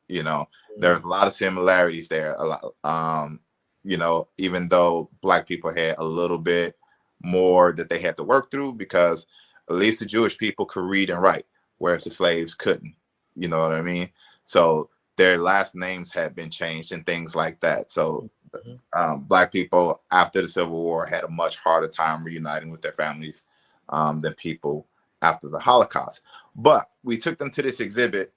S5: There's a lot of similarities there. you know, even though Black people had a little bit more that they had to work through, because at least the Jewish people could read and write, whereas the slaves couldn't. You know what I mean? So their last names had been changed and things like that. So Black people after the Civil War had a much harder time reuniting with their families than people after the Holocaust. But we took them to this exhibit,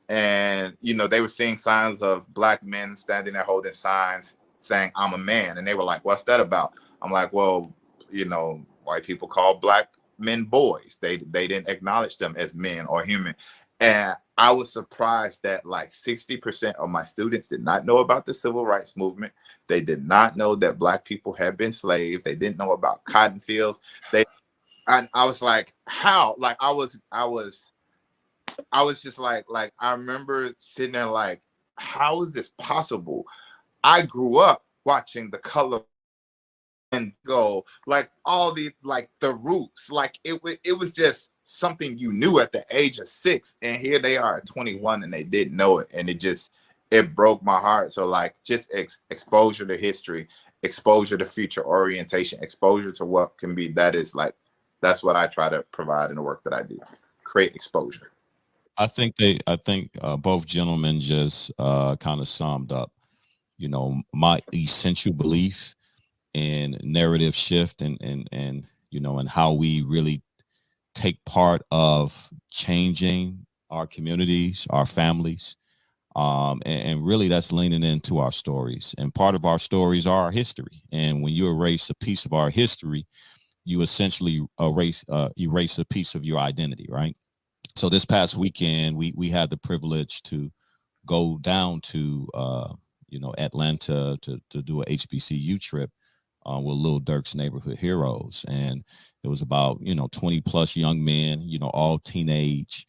S5: and you know, they were seeing signs of Black men standing there holding signs saying "I'm a man," and they were like, "What's that about?" I'm like, "Well, you know, white people call Black men boys. They didn't acknowledge them as men or human." And I was surprised that like 60% of my students did not know about the civil rights movement. They did not know that Black people had been slaves. They didn't know about cotton fields. I was like, how? Like I was just like I remember sitting there like, how is this possible? I grew up watching The Color and Go, like all the like the Roots, like it was just something you knew at the age of 6, and here they are at 21 and they didn't know it, and it broke my heart. So like just exposure to history, exposure to future orientation, exposure to what can be. That's what I try to provide in the work that I do. Create exposure.
S4: I think both gentlemen just kind of summed up, you know, my essential belief in narrative shift and you know, and how we really take part of changing our communities, our families, and really that's leaning into our stories. And part of our stories are our history. And when you erase a piece of our history, you essentially erase a piece of your identity, right? So this past weekend, we had the privilege to go down to you know, Atlanta to do a HBCU trip with Lil Durk's Neighborhood Heroes, and it was about, you know, 20 plus young men, you know, all teenage,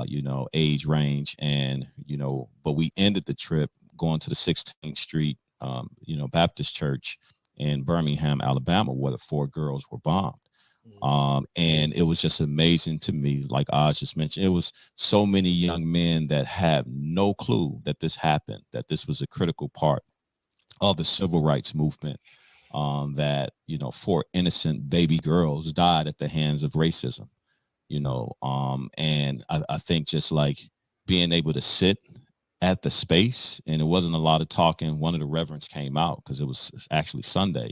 S4: you know, age range, and you know, but we ended the trip going to the 16th Street, you know, Baptist Church in Birmingham, Alabama, where the 4 girls were bombed. And it was just amazing to me, like Oz just mentioned, it was so many young men that had no clue that this happened, that this was a critical part of the civil rights movement, that, you know, 4 innocent baby girls died at the hands of racism, you know, and I think just like being able to sit at the space, and it wasn't a lot of talking. One of the reverends came out because it was actually Sunday,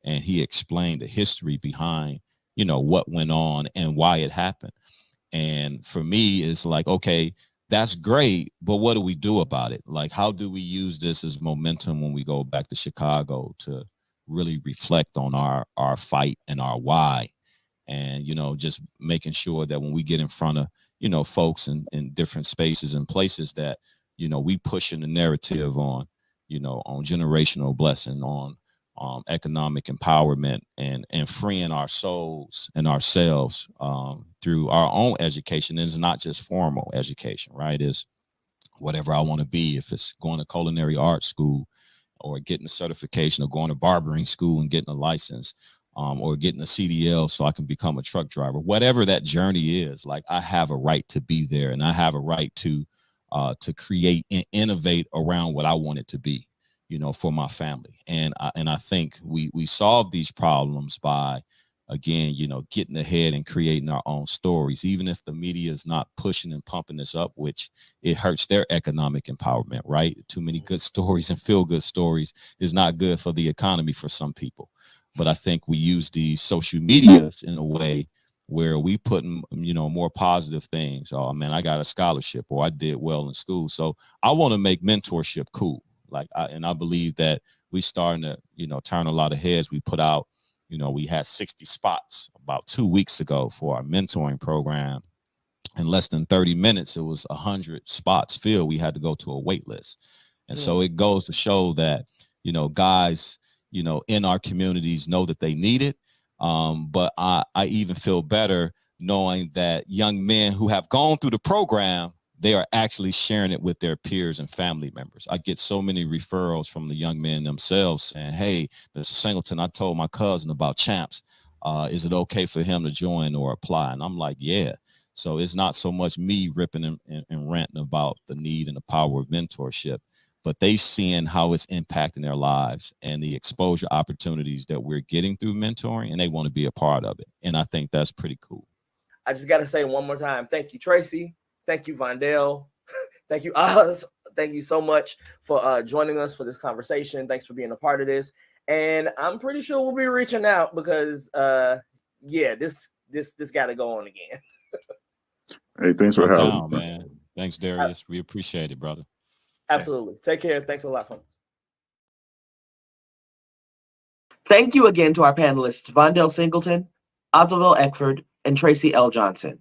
S4: and he explained the history behind, you know, what went on and why it happened. And for me, it's like, okay, that's great, but what do we do about it? Like, how do we use this as momentum when we go back to Chicago to really reflect on our fight and our why? And, you know, just making sure that when we get in front of, you know, folks in different spaces and places that, you know, we pushing the narrative on, you know, on generational blessing, on economic empowerment, and freeing our souls and ourselves through our own education. And it's not just formal education, right? It's whatever I want to be. If it's going to culinary arts school, or getting a certification, or going to barbering school and getting a license, or getting a CDL so I can become a truck driver, whatever that journey is, like I have a right to be there, and I have a right to create and innovate around what I want it to be, you know, for my family. And I think we solve these problems by, again, you know, getting ahead and creating our own stories, even if the media is not pushing and pumping this up, which it hurts their economic empowerment, right? Too many good stories and feel good stories is not good for the economy for some people. But I think we use these social medias in a way where we put, you know, more positive things. Oh man, I got a scholarship, or I did well in school. So I want to make mentorship cool. Like, I believe that we starting to, you know, turn a lot of heads. We put out, you know, we had 60 spots about 2 weeks ago for our mentoring program. In less than 30 minutes, it was 100 spots filled. We had to go to a wait list. And so it goes to show that, you know, guys, you know, in our communities know that they need it. But I even feel better knowing that young men who have gone through the program, they are actually sharing it with their peers and family members. I get so many referrals from the young men themselves saying, hey, Mr. Singleton, I told my cousin about C.H.A.M.P.S. Is it okay for him to join or apply? And I'm like, yeah. So it's not so much me ripping and ranting about the need and the power of mentorship, but they seeing how it's impacting their lives and the exposure opportunities that we're getting through mentoring, and they want to be a part of it. And I think that's pretty cool.
S7: I just got to say one more time, thank you, Tracy. Thank you, Vondale. Thank you, Oz. Thank you so much for joining us for this conversation. Thanks for being a part of this. And I'm pretty sure we'll be reaching out because, this got to go on again.
S6: Hey, thanks for having me,
S4: man. Thanks, Darius. We appreciate it, brother.
S7: Absolutely. Take care. Thanks a lot, folks.
S1: Thank you again to our panelists, Vondale Singleton, Ozivell Ecford, and Tracy L. Johnson.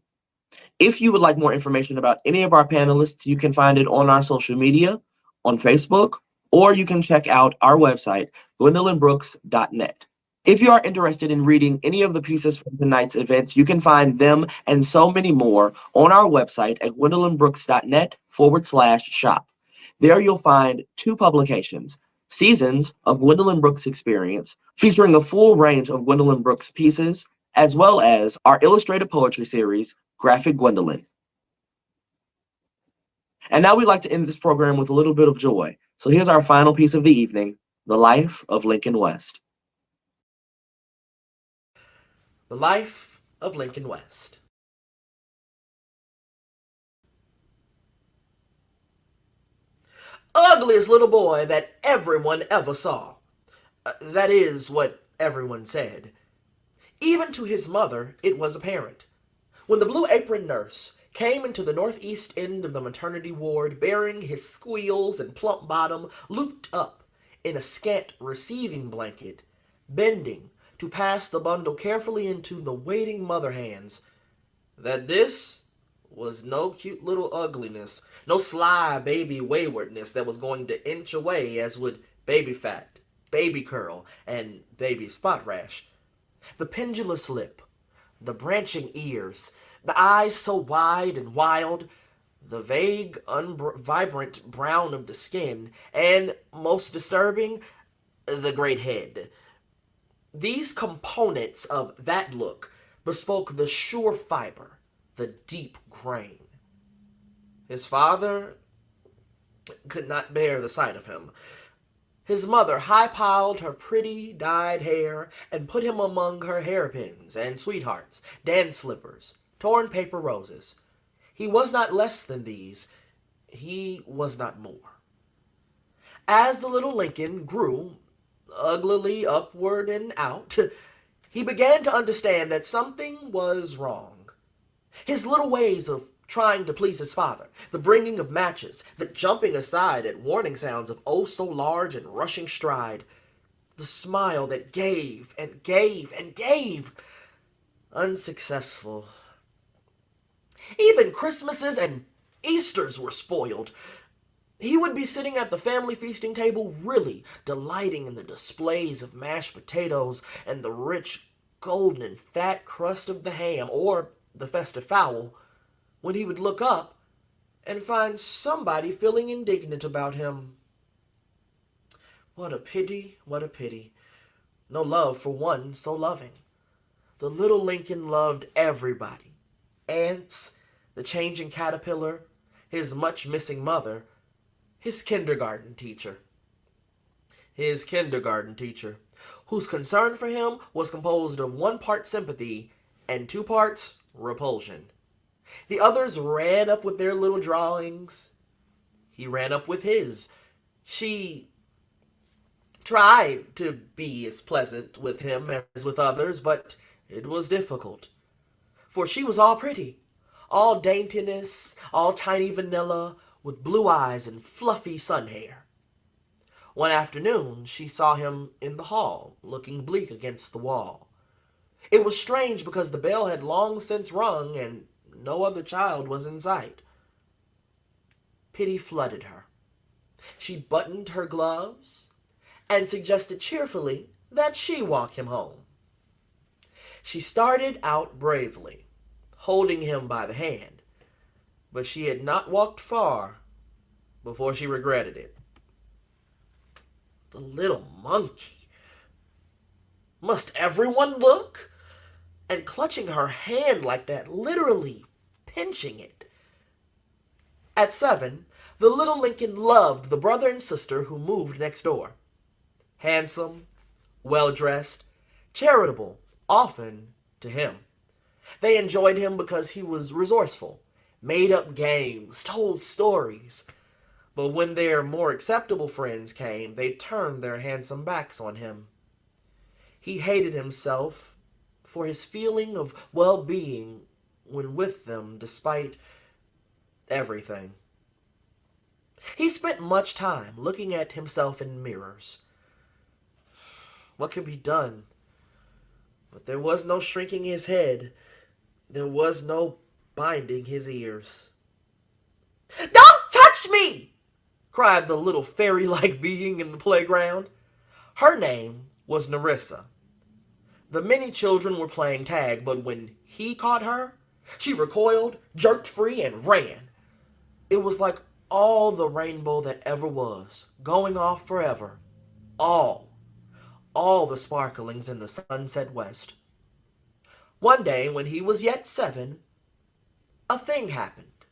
S1: If you would like more information about any of our panelists, you can find it on our social media, on Facebook, or you can check out our website, gwendolynbrooks.net. If you are interested in reading any of the pieces from tonight's events, you can find them and so many more on our website at gwendolynbrooks.net/shop. There you'll find 2 publications, Seasons of Gwendolyn Brooks Experience, featuring a full range of Gwendolyn Brooks pieces, as well as our illustrated poetry series, Graphic Gwendolyn. And now we'd like to end this program with a little bit of joy. So here's our final piece of the evening, The Life of Lincoln West.
S7: The Life of Lincoln West. Ugliest little boy that everyone ever saw. That is what everyone said. Even to his mother, it was apparent. When the blue apron nurse came into the northeast end of the maternity ward bearing his squeals and plump bottom looped up in a scant receiving blanket, bending to pass the bundle carefully into the waiting mother hands, that this was no cute little ugliness, no sly baby waywardness that was going to inch away as would baby fat, baby curl, and baby spot rash. The pendulous lip, the branching ears, the eyes so wide and wild, the vague, vibrant brown of the skin, and, most disturbing, the great head. These components of that look bespoke the sure fiber, the deep grain. His father could not bear the sight of him. His mother high-piled her pretty dyed hair and put him among her hairpins and sweethearts, dance slippers, torn paper roses. He was not less than these. He was not more. As the little Lincoln grew, uglily upward and out, he began to understand that something was wrong. His little ways of trying to please his father, the bringing of matches, the jumping aside at warning sounds of oh so large and rushing stride, the smile that gave and gave and gave, unsuccessful. Even Christmases and Easters were spoiled. He would be sitting at the family feasting table really delighting in the displays of mashed potatoes and the rich golden and fat crust of the ham or the festive fowl, when he would look up and find somebody feeling indignant about him. What a pity, what a pity. No love for one so loving. The little Lincoln loved everybody. Ants, the changing caterpillar, his much missing mother, his kindergarten teacher. His kindergarten teacher, whose concern for him was composed of 1 part sympathy and 2 parts repulsion. The others ran up with their little drawings. He ran up with his. She tried to be as pleasant with him as with others, but it was difficult. For she was all pretty, all daintiness, all tiny vanilla, with blue eyes and fluffy sun hair. One afternoon, she saw him in the hall, looking bleak against the wall. It was strange because the bell had long since rung and no other child was in sight. Pity flooded her. She buttoned her gloves and suggested cheerfully that she walk him home. She started out bravely, holding him by the hand, but she had not walked far before she regretted it. The little monkey. Must everyone look? And clutching her hand like that, literally pinching it. At 7, the The little Lincoln loved the brother and sister who moved next door. Handsome, well-dressed, charitable, often to him. They enjoyed him because he was resourceful, made up games, told stories. But when their more acceptable friends came, they turned their handsome backs on him. He hated himself for his feeling of well-being when with them, despite everything. He spent much time looking at himself in mirrors. What could be done? But there was no shrinking his head. There was no binding his ears. "Don't touch me!" cried the little fairy-like being in the playground. Her name was Nerissa. The many children were playing tag, but when he caught her, she recoiled, jerked free, and ran. It was like all the rainbow that ever was, going off forever. All the sparklings in the sunset west. One day, when he was yet 7, a thing happened.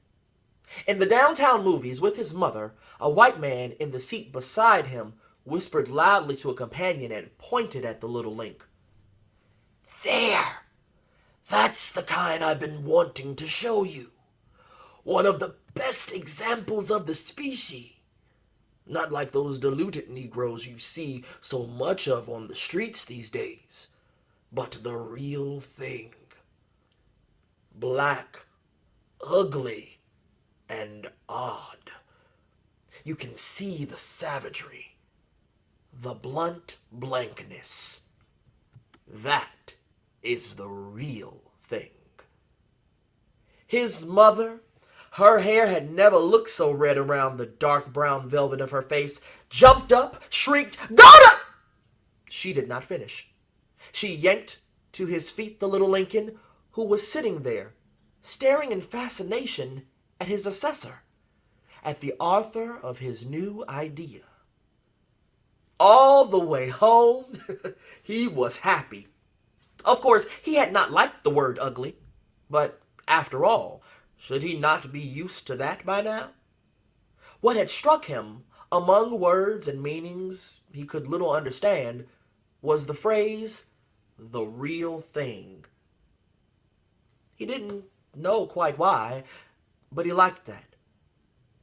S7: In the downtown movies with his mother, a white man in the seat beside him whispered loudly to a companion and pointed at the little Link. "There! That's the kind I've been wanting to show you. One of the best examples of the species. Not like those diluted Negroes you see so much of on the streets these days, but the real thing. Black, ugly, and odd. You can see the savagery, the blunt blankness. That is the real thing." His mother, her hair had never looked so red around the dark brown velvet of her face, jumped up, shrieked, "Go to—" She did not finish. She yanked to his feet the little Lincoln, who was sitting there, staring in fascination at his assessor, at the author of his new idea. All the way home, he was happy. Of course, he had not liked the word ugly, but after all, should he not be used to that by now? What had struck him, among words and meanings he could little understand, was the phrase, "the real thing." He didn't know quite why, but he liked that.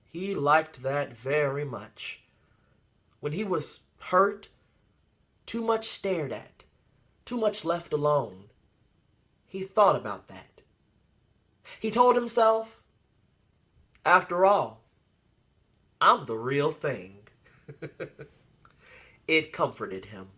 S7: He liked that very much. When he was hurt, too much stared at, too much left alone, he thought about that. He told himself, after all, I'm the real thing. It comforted him.